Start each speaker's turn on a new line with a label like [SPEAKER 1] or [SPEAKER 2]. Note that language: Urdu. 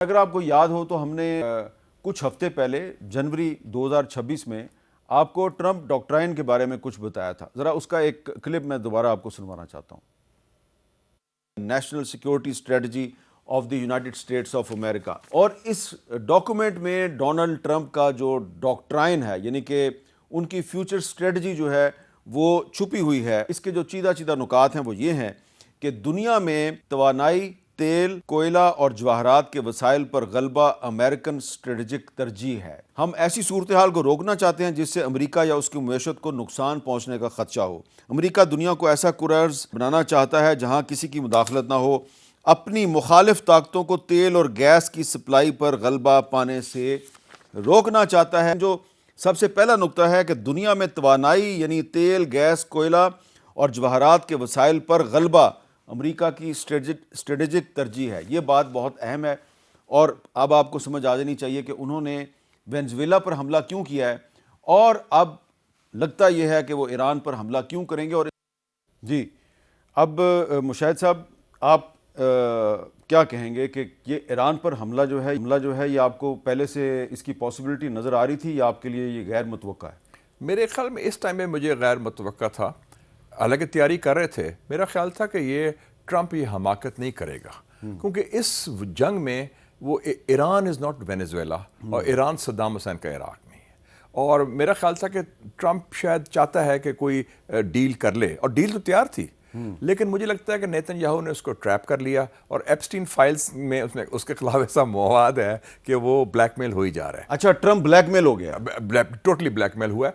[SPEAKER 1] اگر آپ کو یاد ہو تو ہم نے کچھ ہفتے پہلے جنوری 2026 میں آپ کو ٹرمپ ڈاکٹرائن کے بارے میں کچھ بتایا تھا. ذرا اس کا ایک کلپ میں دوبارہ آپ کو سنوانا چاہتا ہوں. National security strategy of the United States of America. اور اس ڈاکومنٹ میں ڈونلڈ ٹرمپ کا جو ڈاکٹرائن ہے، یعنی کہ ان کی فیوچر اسٹریٹجی جو ہے وہ چھپی ہوئی ہے. اس کے جو چیدہ چیدہ نکات ہیں وہ یہ ہیں کہ دنیا میں توانائی، تیل، کوئلہ اور جواہرات کے وسائل پر غلبہ امریکن اسٹریٹجک ترجیح ہے. ہم ایسی صورتحال کو روکنا چاہتے ہیں جس سے امریکہ یا اس کی معیشت کو نقصان پہنچنے کا خدشہ ہو. امریکہ دنیا کو ایسا کرۂ بنانا چاہتا ہے جہاں کسی کی مداخلت نہ ہو. اپنی مخالف طاقتوں کو تیل اور گیس کی سپلائی پر غلبہ پانے سے روکنا چاہتا ہے. جو سب سے پہلا نقطہ ہے کہ دنیا میں توانائی یعنی تیل، گیس، کوئلہ اور جواہرات کے وسائل پر غلبہ امریکہ کی اسٹریٹجک ترجیح ہے. یہ بات بہت اہم ہے اور اب آپ کو سمجھ آ جانی چاہیے کہ انہوں نے وینزویلا پر حملہ کیوں کیا ہے اور اب لگتا یہ ہے کہ وہ ایران پر حملہ کیوں کریں گے. اور جی اب مشاہد صاحب آپ کیا کہیں گے کہ یہ ایران پر حملہ جو ہے یہ آپ کو پہلے سے اس کی پاسبلٹی نظر آ رہی تھی یا آپ کے لیے یہ غیر متوقع ہے؟
[SPEAKER 2] میرے خیال میں اس ٹائم میں مجھے غیر متوقع تھا، حالانکہ تیاری کر رہے تھے. میرا خیال تھا کہ یہ ٹرمپ یہ حماقت نہیں کرے گا کیونکہ اس جنگ میں وہ ایران از ناٹ وینیزویلا اور ایران صدام حسین کا عراق نہیں ہے. اور میرا خیال تھا کہ ٹرمپ شاید چاہتا ہے کہ کوئی ڈیل کر لے، اور ڈیل تو تیار تھی، لیکن مجھے لگتا ہے کہ نیتن یاہو نے اس کو ٹریپ کر لیا اور ایپسٹین فائلز میں اس کے خلاف ایسا مواد ہے کہ وہ بلیک میل ہو ہی جا رہا ہے.
[SPEAKER 1] اچھا، ٹرمپ بلیک میل ہو گیا؟
[SPEAKER 2] ٹوٹلی بلیک میل ہوا ہے.